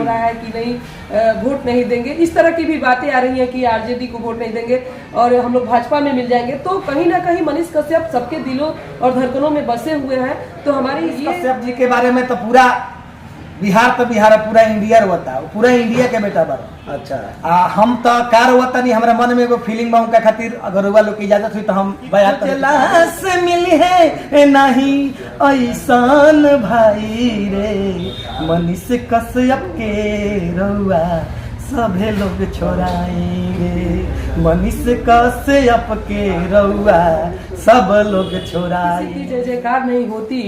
रहा है कि नहीं वोट नहीं देंगे, इस तरह की भी बातें आ रही हैं कि आरजेडी को वोट नहीं देंगे और हम लोग भाजपा में मिल जाएंगे। तो कहीं ना कहीं मनीष कश्यप सबके दिलों और धड़कनों में बसे हुए हैं। तो हमारी कश्यप जी के बारे में तो पूरा बिहार तो बिहार है, पूरा इंडिया रोता है, पूरा इंडिया के बेटा बड़ा। अच्छा हम तो कार होता नहीं, हमारे मन में एगो फीलिंग बा उनका खातिर, अगर लोग की इजाजत हुई तो हम से मिली है नहीं ऐसान भाई रे, मनीष कश्यप के रउआ सभे लोग छोड़ाएंगे, मनीष कश्यप के रउआ सब लोग छोड़ाएंगे। किसी की जय जयकार नहीं होती,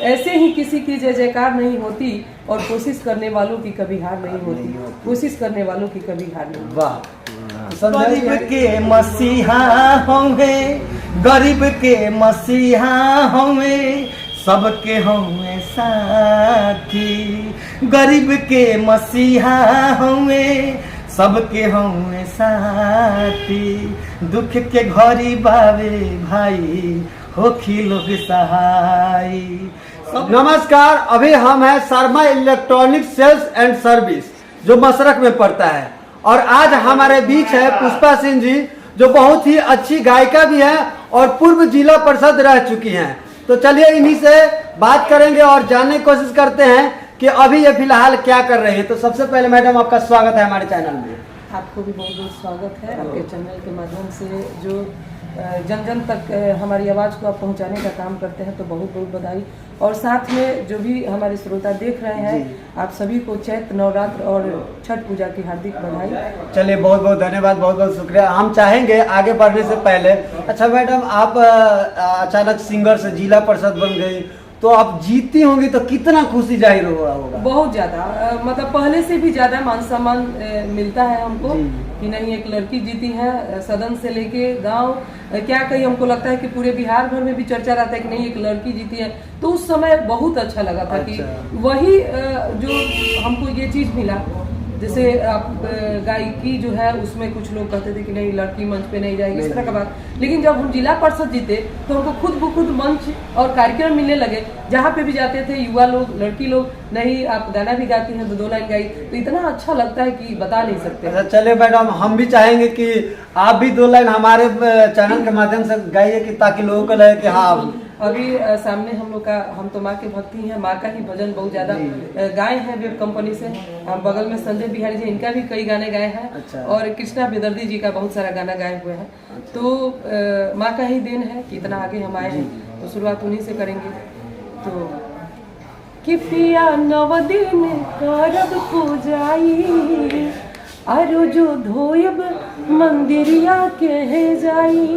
ऐसे ही किसी की जय जयकार नहीं होती और कोशिश करने वालों की कभी हार नहीं होती, कोशिश करने वालों की कभी हार नहीं। वाह, गरीब के मसीहा होंगे, गरीब के मसीहा होंगे, सबके होंगे साथी, गरीब के मसीहा होंगे, सबके होंगे साथी, दुख के घड़ी बावे भाई होखी लोग सहाय। नमस्कार, अभी हम हैं Sharma electronic sales and service जो मसरख में पड़ता है, और आज हमारे बीच है पुष्पा सिंह जी जो बहुत ही अच्छी गायिका भी हैं और पूर्व जिला परिषद रह चुकी हैं। तो चलिए इन्हीं से बात करेंगे और जानने की कोशिश करते हैं कि अभी ये फिलहाल क्या कर रही है। तो सबसे पहले मैडम आपका स्वागत है हमारे चैनल में। आपको भी बहुत बहुत स्वागत है। आपके चैनल के माध्यम से जो जन जन तक हमारी आवाज़ को आप पहुंचाने का काम करते हैं, तो बहुत बहुत बधाई। और साथ में जो भी हमारे श्रोता देख रहे हैं, आप सभी को चैत्र नवरात्र और छठ पूजा की हार्दिक बधाई। चलिए बहुत बहुत धन्यवाद, बहुत बहुत शुक्रिया। हम चाहेंगे आगे बढ़ने से पहले, अच्छा मैडम आप अचानक सिंगर से जिला परिषद बन गई, तो आप जीती होंगी तो कितना खुशी जाहिर हुआ होगा? बहुत ज़्यादा, मतलब पहले से भी ज़्यादा मान सम्मान मिलता है हमको कि नहीं एक लड़की जीती है। सदन से लेके गांव क्या कहीं हमको लगता है कि पूरे बिहार भर में भी चर्चा रहता है कि नहीं एक लड़की जीती है। तो उस समय बहुत अच्छा लगा था कि वही जो हमको ये चीज़ मिला। जैसे आप गायकी जो है उसमें कुछ लोग कहते थे कि नहीं लड़की मंच पे नहीं जाएगी, इस तरह का बात। लेकिन जब हम जिला परिषद जीते तो हमको खुद ब खुद मंच और कार्यक्रम मिलने लगे, जहाँ पे भी जाते थे युवा लोग, लड़की लोग, नहीं आप गाना भी गाती हैं तो 2 लाइन गाई, तो इतना अच्छा लगता है कि बता नहीं सकते। अच्छा चलिए मैडम, हम भी चाहेंगे कि आप भी 2 लाइन हमारे चैनल के माध्यम से गाइए कि ताकि लोगों को लगे कि हाँ। अभी सामने हम लोग का, हम तो माँ के भक्ति हैं, माँ का ही भजन बहुत ज्यादा गाए हैं वेब कंपनी से। बगल में संजय बिहारी जी, इनका भी कई गाने गाए हैं। अच्छा। और कृष्णा बेदर्दी जी का बहुत सारा गाना गाए हुए हैं। अच्छा। तो माँ का ही देन है कि इतना आगे हम आए हैं। तो शुरुआत उन्हीं से करेंगे। तो कि पिया नव दिन करब पूजाई, अरे जो धोयब मंदिरिया के जाई,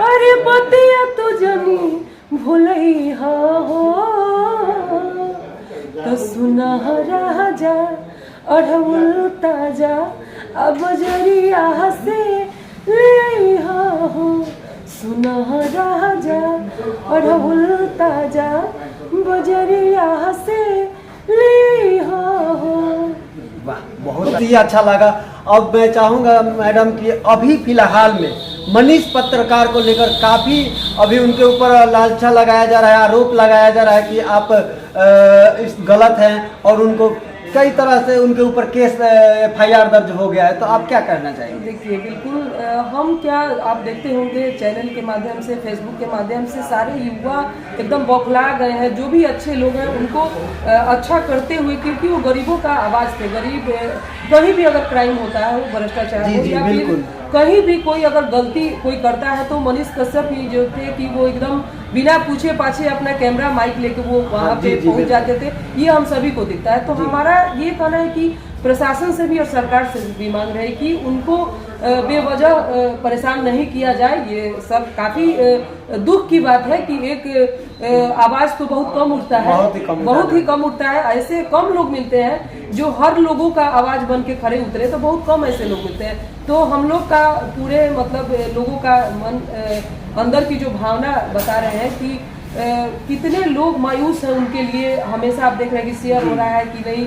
अरे बतिया तो जनी भूलई हो, तो सुना राजा अढ़उल ताजा अब जरिया से ले हो, सुना राजा अढ़उल ताजा बजरिया से ले हो। वाह, बहुत ही अच्छा लगा। अब मैं चाहूँगा मैडम कि अभी फिलहाल में मनीष पत्रकार को लेकर काफ़ी अभी उनके ऊपर लालचा लगाया जा रहा है, आरोप लगाया जा रहा है कि आप इस गलत हैं, और उनको कई तरह से उनके ऊपर केस FIR दर्ज हो गया है। तो आप क्या कहना चाहेंगे? देखिए बिल्कुल, हम क्या आप देखते होंगे चैनल के माध्यम से, फेसबुक के माध्यम से सारे युवा एकदम बौखला गए हैं। जो भी अच्छे लोग हैं उनको अच्छा करते हुए, क्योंकि वो गरीबों का आवाज़ थे। गरीब कहीं भी अगर क्राइम होता है, वो भ्रष्टाचार हो या फिर कहीं भी कोई अगर गलती कोई करता है, तो मनीष कश्यप ही जो थे कि वो एकदम बिना पूछे पाछे अपना कैमरा माइक लेके वो वहाँ पे पहुँच जाते थे। ये हम सभी को दिखता है। तो हमारा ये कहना है कि प्रशासन से भी और सरकार से भी मांग रहे हैं कि उनको बेवजह परेशान नहीं किया जाए। ये सब काफ़ी दुख की बात है कि एक आवाज़ तो बहुत कम उठता है, बहुत ही कम उठता है। ऐसे कम लोग मिलते हैं जो हर लोगों का आवाज़ बन के खड़े उतरे, तो बहुत कम ऐसे लोग मिलते हैं। तो हम लोग का पूरे मतलब लोगों का मन अंदर की जो भावना बता रहे हैं कि कितने लोग मायूस हैं उनके लिए। हमेशा आप देख रहे हैं कि शेयर हो रहा है कि नहीं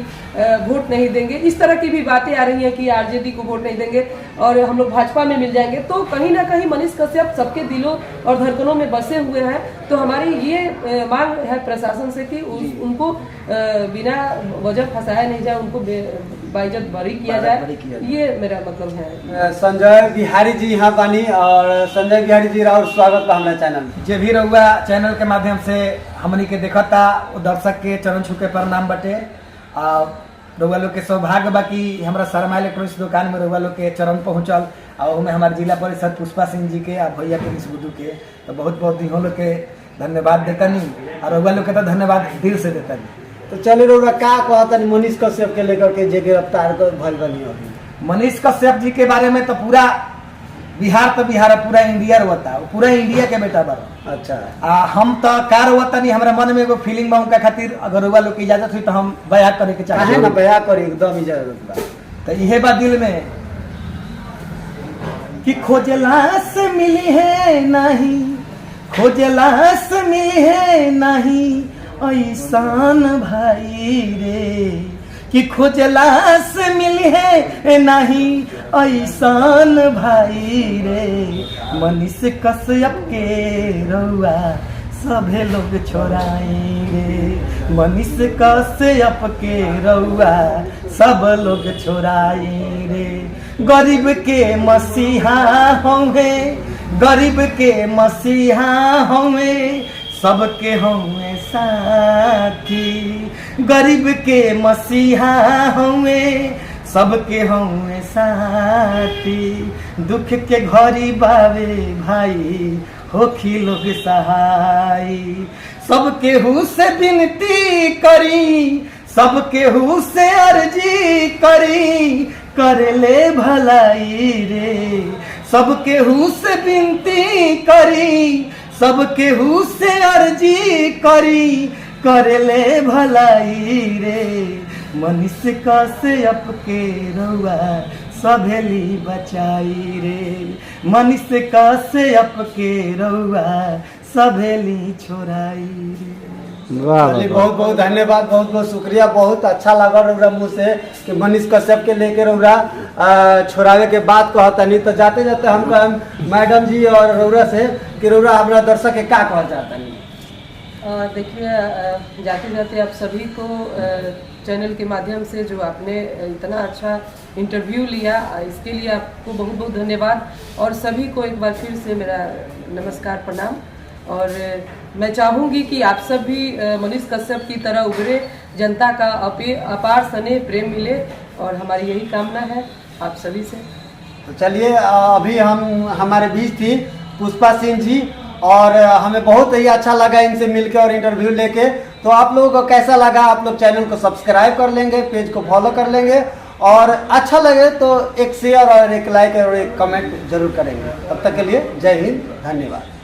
वोट नहीं देंगे, इस तरह की भी बातें आ रही हैं कि आरजेडी को वोट नहीं देंगे और हम लोग भाजपा में मिल जाएंगे। तो कहीं ना कहीं मनीष कश्यप सबके दिलों और धड़कनों में बसे हुए हैं। तो हमारी ये मांग है प्रशासन से कि उनको बिना वजह फंसाया नहीं जाए, उनको बाइज्जत बरी किया जाए, ये मेरा मतलब है। संजय बिहारी जी यहाँ बानी, और संजय बिहारी जी राउर स्वागत बा हमारा चैनल में। जे भी रहुआ चैनल के माध्यम से हमनी के देखता वो दर्शक के चरण छू के प्रणाम बटे। रहुआ लोग के सौभाग्य बा कि हमारा शर्मा इलेक्ट्रॉनिक्स दुकान में रहुआ लोग के चरण पहुँचल, और उनमें हमारे जिला परिषद पुष्पा सिंह जी के और भैया के बुद्धू के तो बहुत बहुत दिनों लोग के धन्यवाद देता नहीं, और रहुआ लोग के तो धन्यवाद दिल से देता नहीं। तो चलिए रउरा का कहता मनीष कश्यप के लेकर के जे गिरफ्तार कर भइल बनी अभी। मनीष कश्यप जी के बारे में तो पूरा बिहार तो बिहार पूरा इंडिया रोता, पूरा इंडिया के बेटा बा। अच्छा, हम तो कार रोता नहीं, हमारा मन में एगो फीलिंग बा उनका खातिर, अगर रउआ लोग की इजाजत हुई तो हम बयान करे के काहे चाहे ना बया करी, एकदम इजाजत बा। तो यह बात दिल में कि खोजला से मिली है नहीं, खोजला से मिली है नहीं ऐसान भाई रे, कि खोजला से मिली है नहीं ऐसान भाई रे। मनीष कश्यप के रउआ सभे लोग छोड़ाएंगे, मनीष कश्यप के रउआ सब लोग छोड़ाएंगे। गरीब के मसीहा होंगे, गरीब के मसीहा होंगे, सबके होंगे साथी। गरीब के मसीहा होंगे, सबके होंगे साथी। दुख के घड़ी बावे भाई होखी लोग सहाय। सबके हु से विनती करी, सबके हु से अर्जी करी, कर ले भलाई रे। सबके हु से विनती करी, सबके हु से अर्जी करी, कर ले भलाई रे। मनीष कश्यप के रउआ सभेली बचाई रे, मनीष कश्यप के रउआ सभेली छोड़ाई रे। चलिए बहुत बहुत धन्यवाद, बहुत बहुत शुक्रिया। बहुत अच्छा लगा रउरा मुँह से कि मनीष कश्यप के लेके रउरा छोड़ावे के बात कहता नहीं। तो जाते जाते हम कहें मैडम जी और रउरा से कि रउरा हमारा दर्शक के का कह जाता नहीं। देखिए जाते जाते आप सभी को चैनल के माध्यम से जो आपने इतना अच्छा इंटरव्यू लिया, इसके लिए आपको बहुत बहुत धन्यवाद। और सभी को एक बार फिर से मेरा नमस्कार प्रणाम। और मैं चाहूँगी कि आप सब भी मनीष कश्यप की तरह उभरे, जनता का अपार स्नेह प्रेम मिले, और हमारी यही कामना है आप सभी से। तो चलिए अभी हमारे बीच थी पुष्पा सिंह जी, और हमें बहुत ही अच्छा लगा इनसे मिलके और इंटरव्यू लेके। तो आप लोगों को कैसा लगा, आप लोग चैनल को सब्सक्राइब कर लेंगे, पेज को फॉलो कर लेंगे, और अच्छा लगे तो एक शेयर और एक लाइक और एक कमेंट जरूर करेंगे। तब तक के लिए जय हिंद, धन्यवाद।